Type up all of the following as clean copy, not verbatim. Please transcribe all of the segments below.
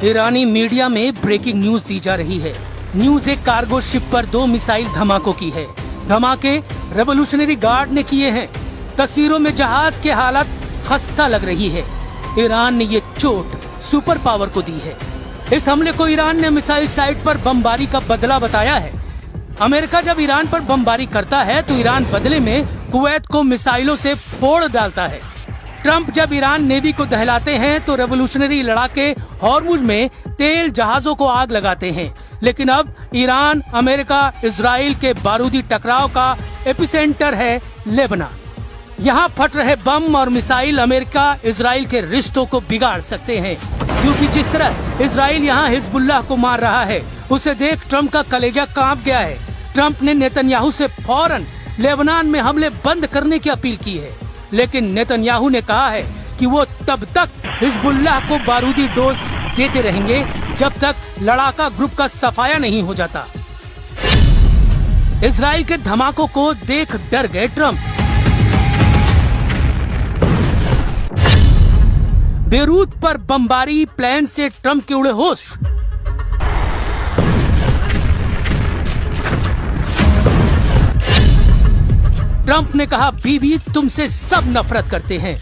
ईरानी media में breaking news दी जा रही है। न्यूज एक कार्गो शिप पर 2 मिसाइल धमाकों की है। धमाके रेवोल्यूशनरी गार्ड ने किए हैं। तस्वीरों में जहाज की हालत खस्ता लग रही है। ईरान ने ये चोट सुपर पावर को दी है। इस हमले को ईरान ने मिसाइल साइट पर बमबारी का बदला बताया है। अमेरिका जब ईरान पर बमबारी करता है तो ईरान बदले में कुवैत को मिसाइलों से फोड़ डालता है। ट्रंप जब ईरान नेवी को दहलाते हैं तो रेवोल्यूशनरी लड़ाके हॉर्मुज में तेल जहाजों को आग लगाते हैं। लेकिन अब ईरान, अमेरिका, इजराइल के बारूदी टकराव का एपिसेंटर है लेबनान। यहाँ फट रहे बम और मिसाइल अमेरिका इजराइल के रिश्तों को बिगाड़ सकते हैं, क्योंकि जिस तरह इजराइल यहाँ हिजबुल्लाह को मार रहा है उसे देख ट्रंप का कलेजा कांप गया है। ट्रंप ने नेतन्याहू से फौरन लेबनान में हमले बंद करने की अपील की है, लेकिन नेतन्याहू ने कहा है कि वो तब तक हिजबुल्लाह को बारूदी डोज देते रहेंगे जब तक लड़ाका ग्रुप का सफाया नहीं हो जाता। इजराइल के धमाकों को देख डर गए ट्रंप। बेरूत पर बमबारी प्लेन से ट्रंप के उड़े होश। ट्रंप ने कहा, बीबी तुमसे सब नफरत करते हैं।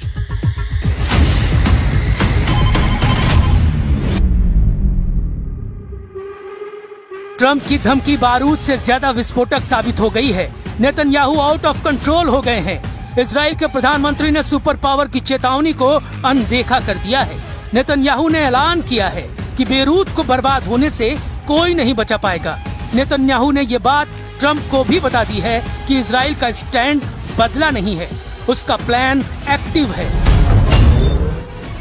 ट्रंप की धमकी बारूद से ज्यादा विस्फोटक साबित हो गई है। नेतन्याहू आउट ऑफ कंट्रोल हो गए हैं। इजराइल के प्रधानमंत्री ने सुपर पावर की चेतावनी को अनदेखा कर दिया है। नेतन्याहू ने ऐलान किया है कि बेरूत को बर्बाद होने से कोई नहीं बचा पाएगा। नेतन्याहू ने ये बात ट्रंप को भी बता दी है कि इजराइल का स्टैंड बदला नहीं है, उसका प्लान एक्टिव है।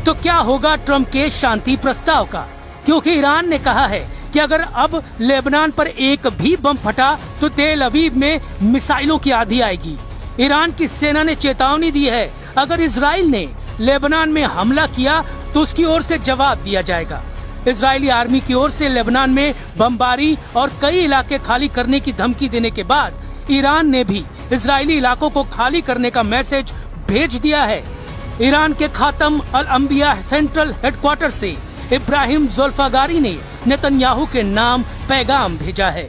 तो क्या होगा ट्रंप के शांति प्रस्ताव का? क्योंकि ईरान ने कहा है कि अगर अब लेबनान पर एक भी बम फटा तो तेल अवीव में मिसाइलों की आंधी आएगी। ईरान की सेना ने चेतावनी दी है, अगर इजराइल ने लेबनान में हमला किया तो उसकी ओर से जवाब दिया जाएगा। इजरायली आर्मी की ओर से लेबनान में बमबारी और कई इलाके खाली करने की धमकी देने के बाद ईरान ने भी इजरायली इलाकों को खाली करने का मैसेज भेज दिया है। ईरान के खातम अल अंबिया सेंट्रल हेडक्वार्टर से इब्राहिम ज़ुल्फ़ागारी ने नेतन्याहू के नाम पैगाम भेजा है।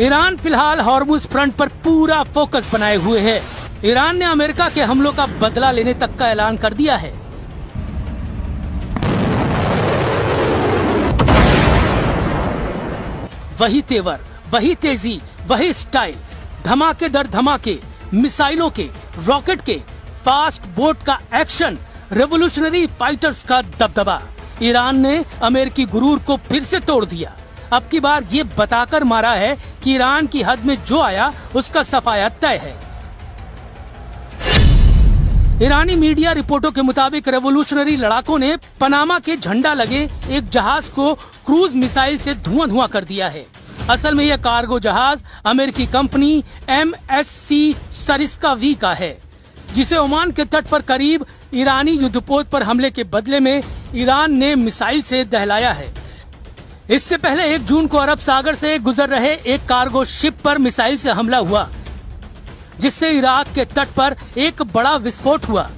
ईरान फिलहाल हॉर्मुज फ्रंट पर पूरा फोकस बनाए हुए है। ईरान ने अमेरिका के हमलों का बदला लेने तक का ऐलान कर दिया है। वही तेवर, वही तेजी, वही स्टाइल, धमाके दर धमाके, मिसाइलों के, रॉकेट के, फास्ट बोट का एक्शन, रेवोल्यूशनरी फाइटर्स का दबदबा। ईरान ने अमेरिकी गुरूर को फिर से तोड़ दिया। अब की बार ये बताकर मारा है कि ईरान की हद में जो आया उसका सफाया तय है। ईरानी मीडिया रिपोर्टों के मुताबिक रेवोल्यूशनरी लड़ाकों ने पनामा के झंडा लगे एक जहाज को क्रूज मिसाइल से धुआं कर दिया है। असल में यह कार्गो जहाज अमेरिकी कंपनी MSC सरिस्का V का है, जिसे ओमान के तट पर करीब ईरानी युद्धपोत पर हमले के बदले में ईरान ने मिसाइल से दहलाया है। इससे पहले 1 जून को अरब सागर से गुजर रहे एक कार्गो शिप पर मिसाइल से हमला हुआ, जिससे इराक के तट पर एक बड़ा विस्फोट हुआ।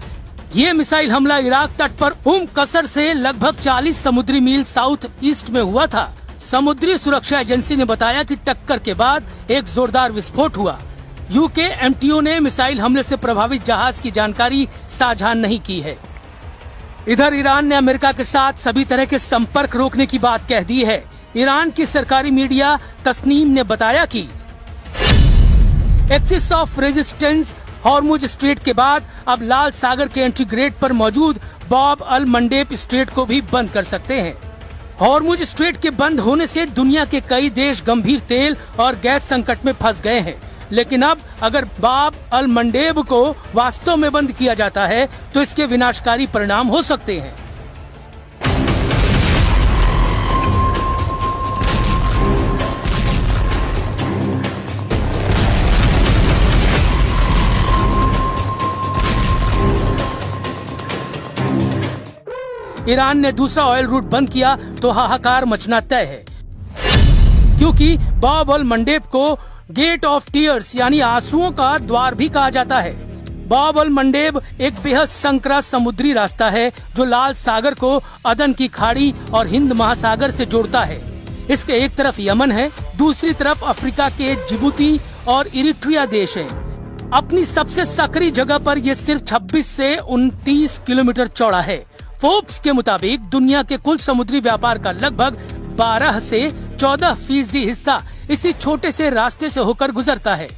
ये मिसाइल हमला इराक तट पर कसर से लगभग 40 समुद्री मील साउथ ईस्ट में हुआ था। समुद्री सुरक्षा एजेंसी ने बताया कि टक्कर के बाद एक जोरदार विस्फोट हुआ। यूके MTO ने मिसाइल हमले से प्रभावित जहाज की जानकारी साझा नहीं की है। इधर ईरान ने अमेरिका के साथ सभी तरह के संपर्क रोकने की बात कह दी है। ईरान की सरकारी मीडिया तस्नीम ने बताया कि axis of resistance Hormuz strait के बाद अब लाल सागर के एंट्री गेट पर मौजूद बाब अल मंडेब स्ट्रेट को भी बंद कर सकते हैं। हॉर्मुज स्ट्रेट के बंद होने से दुनिया के कई देश गंभीर तेल और गैस संकट में फंस गए हैं। लेकिन अब अगर बाब अल मंडेब को वास्तव में बंद किया जाता है तो इसके विनाशकारी परिणाम हो सकते हैं। ईरान ने दूसरा ऑयल रूट बंद किया तो हाहाकार मचना तय है, क्योंकि बाब अल मंडेब को गेट ऑफ टीयर्स यानी आंसुओं का द्वार भी कहा जाता है। बाब अल मंडेब एक बेहद संकरा समुद्री रास्ता है जो लाल सागर को अदन की खाड़ी और हिंद महासागर से जोड़ता है। इसके एक तरफ यमन है, दूसरी तरफ अफ्रीका के जिबूती और इरिट्रिया देश हैं। अपनी सबसे सकरी जगह पर यह सिर्फ 26 से 29 किलोमीटर चौड़ा है। फोर्ब्स के मुताबिक दुनिया के कुल समुद्री व्यापार का लगभग 12 से 14% हिस्सा इसी छोटे से रास्ते से होकर गुजरता है।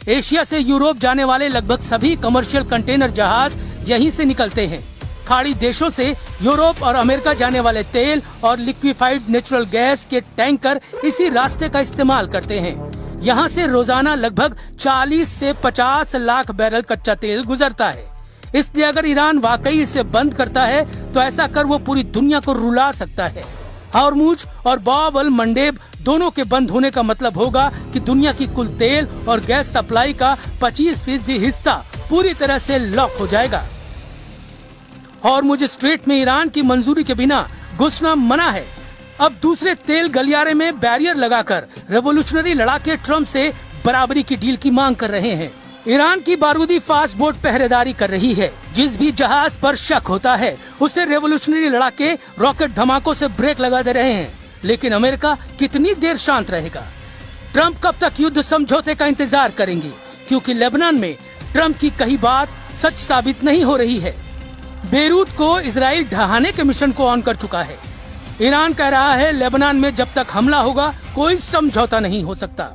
एशिया से यूरोप जाने वाले लगभग सभी कमर्शियल कंटेनर जहाज यहीं से निकलते हैं। खाड़ी देशों से यूरोप और अमेरिका जाने वाले तेल और लिक्विफाइड नेचुरल गैस के टैंकर इसी रास्ते का इस्तेमाल करते हैं। यहाँ से रोजाना लगभग 40 से 50 लाख बैरल कच्चा तेल गुजरता है। इसलिए अगर ईरान वाकई इसे बंद करता है तो ऐसा कर वो पूरी दुनिया को रुला सकता है। हॉर्मुज और बाब अल मंडेब दोनों के बंद होने का मतलब होगा कि दुनिया की कुल तेल और गैस सप्लाई का 25% हिस्सा पूरी तरह से लॉक हो जाएगा। हॉर्मुज स्ट्रेट में ईरान की मंजूरी के बिना घुसना मना है। अब दूसरे तेल गलियारे में बैरियर लगाकर रेवोल्यूशनरी लड़ाके ट्रम्प से बराबरी की डील की मांग कर रहे हैं। ईरान की बारूदी फास्ट बोट पहरेदारी कर रही है। जिस भी जहाज पर शक होता है उसे रेवोल्यूशनरी लड़ाके रॉकेट धमाकों से ब्रेक लगा दे रहे हैं। लेकिन अमेरिका कितनी देर शांत रहेगा? ट्रम्प कब तक युद्ध समझौते का इंतजार करेंगे? क्योंकि लेबनान में ट्रम्प की कही बात सच साबित नहीं हो रही है। बेरूत को इजराइल ढहाने के मिशन को ऑन कर चुका है। ईरान कह रहा है लेबनान में जब तक हमला होगा कोई समझौता नहीं हो सकता।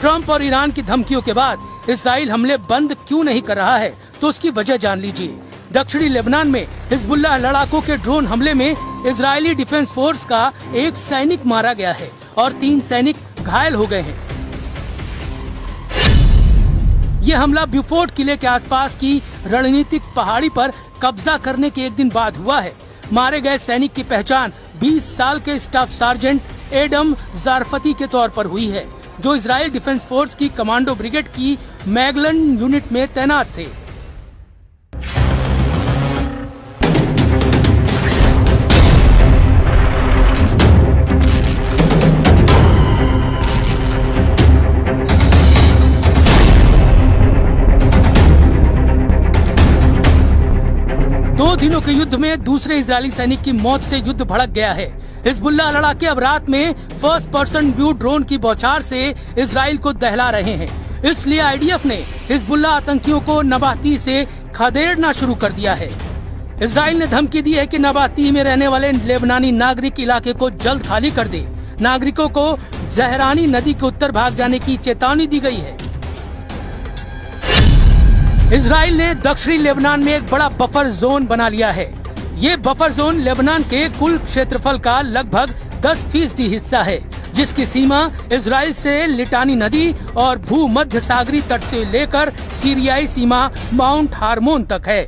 ट्रम्प और ईरान की धमकियों के बाद इजराइल हमले बंद क्यों नहीं कर रहा है तो उसकी वजह जान लीजिए। दक्षिणी लेबनान में हिजबुल्लाह लड़ाकों के ड्रोन हमले में इजरायली डिफेंस फोर्स का एक सैनिक मारा गया है और 3 सैनिक घायल हो गए हैं। ये हमला ब्यूफोर्ट किले के आसपास की रणनीतिक पहाड़ी पर कब्जा करने के एक दिन बाद हुआ है। मारे गए सैनिक की पहचान 20 साल के स्टाफ सार्जेंट एडम जारफती के तौर पर हुई है, जो इजराइल डिफेंस फोर्स की कमांडो ब्रिगेड की मैगलन यूनिट में तैनात थे। दो दिनों के युद्ध में दूसरे इजरायली सैनिक की मौत से युद्ध भड़क गया है। हिजबुल्लाह लड़ाके अब रात में फर्स्ट पर्सन व्यू ड्रोन की बौछार से इजराइल को दहला रहे हैं। इसलिए आईडीएफ ने हिजबुल्लाह आतंकियों को नबाती से खदेड़ना शुरू कर दिया है। इजराइल ने धमकी दी है कि नबाती में रहने वाले लेबनानी नागरिक इलाके को जल्द खाली कर दे। नागरिकों को जहरानी नदी के उत्तर भाग जाने की चेतावनी दी गई है। इजराइल ने दक्षिणी लेबनान में एक बड़ा बफर जोन बना लिया है। ये बफर जोन लेबनान के कुल क्षेत्रफल का लगभग 10% हिस्सा है, जिसकी सीमा इजराइल से लिटानी नदी और भूमध्य सागरी तट से लेकर सीरियाई सीमा माउंट हार्मोन तक है।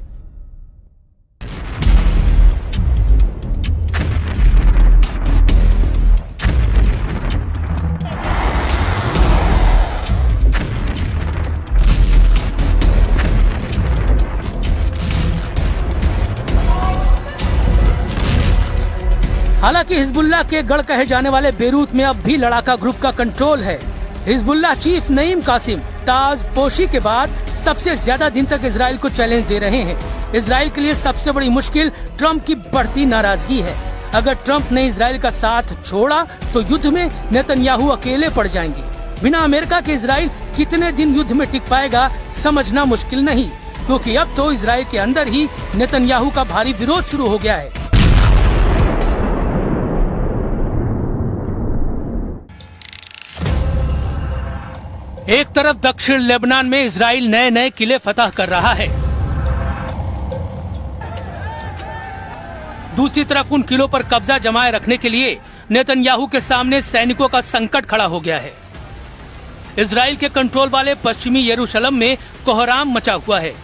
हालांकि हिजबुल्लाह के गढ़ कहे जाने वाले बेरूत में अब भी लड़ाका ग्रुप का कंट्रोल है। हिजबुल्लाह चीफ नईम कासिम ताज पोशी के बाद सबसे ज्यादा दिन तक इजराइल को चैलेंज दे रहे हैं। इजराइल के लिए सबसे बड़ी मुश्किल ट्रम्प की बढ़ती नाराजगी है। अगर ट्रम्प ने इजराइल का साथ छोड़ा तो युद्ध में नेतन्याहू अकेले पड़ जाएंगे। बिना अमेरिका के इजराइल कितने दिन युद्ध में टिक पाएगा समझना मुश्किल नहीं, क्योंकि अब तो इजराइल के अंदर ही नेतन्याहू का भारी विरोध शुरू हो गया है। एक तरफ दक्षिण लेबनान में इजराइल नए नए किले फतह कर रहा है। दूसरी तरफ उन किलों पर कब्जा जमाए रखने के लिए नेतन्याहू के सामने सैनिकों का संकट खड़ा हो गया है। इजराइल के कंट्रोल वाले पश्चिमी यरूशलेम में कोहराम मचा हुआ है।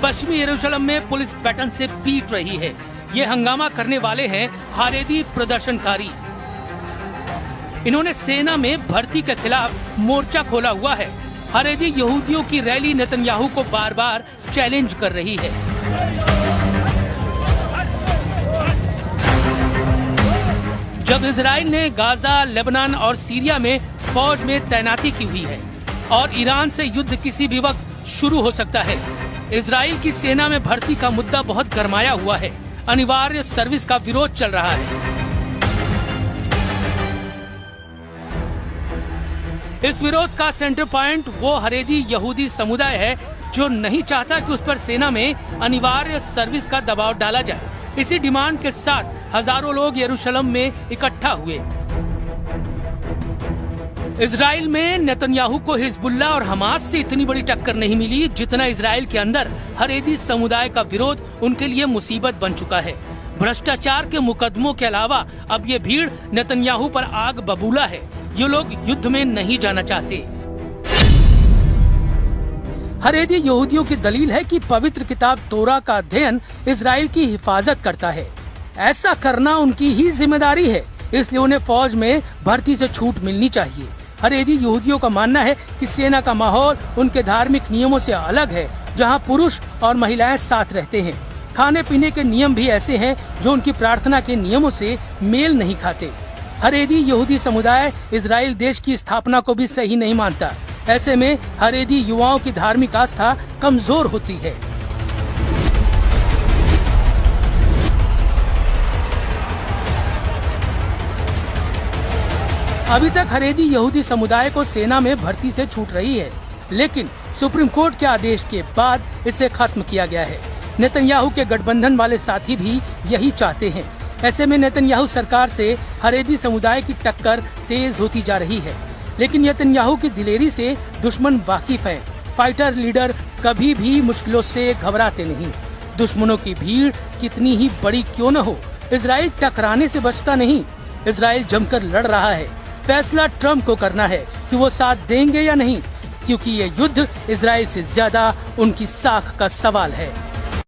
पश्चिमी यरूशलेम में पुलिस बैटन से पीट रही है। ये हंगामा करने वाले हैं हारेदी प्रदर्शनकारी। इन्होंने सेना में भर्ती के खिलाफ मोर्चा खोला हुआ है। हारेदी यहूदियों की रैली नेतन्याहू को बार बार चैलेंज कर रही है। जब इजराइल ने गाजा, लेबनान और सीरिया में फौज में तैनाती की हुई है और ईरान से युद्ध किसी भी वक्त शुरू हो सकता है। इजराइल की सेना में भर्ती का मुद्दा बहुत गरमाया हुआ है। अनिवार्य सर्विस का विरोध चल रहा है। इस विरोध का सेंटर पॉइंट वो हारेदी यहूदी समुदाय है जो नहीं चाहता कि उस पर सेना में अनिवार्य सर्विस का दबाव डाला जाए। इसी डिमांड के साथ हजारों लोग यरूशलेम में इकट्ठा हुए। इजराइल में नेतन्याहू को हिजबुल्लाह और हमास से इतनी बड़ी टक्कर नहीं मिली जितना इजराइल के अंदर हारेदी समुदाय का विरोध उनके लिए मुसीबत बन चुका है। भ्रष्टाचार के मुकदमों के अलावा अब ये भीड़ नेतन्याहू पर आग बबूला है। ये लोग युद्ध में नहीं जाना चाहते। हारेदी यहूदियों की दलील है कि पवित्र किताब तोरा का अध्ययन इजराइल की हिफाजत करता है। ऐसा करना उनकी ही जिम्मेदारी है, इसलिए उन्हें फौज में भर्ती से छूट मिलनी चाहिए। हारेदी यहूदियों का मानना है कि सेना का माहौल उनके धार्मिक नियमों से अलग है, जहां पुरुष और महिलाएं साथ रहते हैं। खाने पीने के नियम भी ऐसे हैं जो उनकी प्रार्थना के नियमों से मेल नहीं खाते। हारेदी यहूदी समुदाय इजराइल देश की स्थापना को भी सही नहीं मानता। ऐसे में हारेदी युवाओं की धार्मिक आस्था कमजोर होती है। अभी तक हारेदी यहूदी समुदाय को सेना में भर्ती से छूट रही है, लेकिन सुप्रीम कोर्ट के आदेश के बाद इसे खत्म किया गया है। नेतन्याहू के गठबंधन वाले साथी भी यही चाहते हैं। ऐसे में नेतन्याहू सरकार से हारेदी समुदाय की टक्कर तेज होती जा रही है, लेकिन नेतन्याहू की दिलेरी से दुश्मन वाकिफ है। फाइटर लीडर कभी भी मुश्किलों से घबराते नहीं। दुश्मनों की भीड़ कितनी ही बड़ी क्यों न हो, इजराइल टकराने से बचता नहीं। इजराइल जमकर लड़ रहा है। फैसला ट्रम्प को करना है कि वो साथ देंगे या नहीं, क्योंकि ये युद्ध इजराइल से ज्यादा उनकी साख का सवाल है।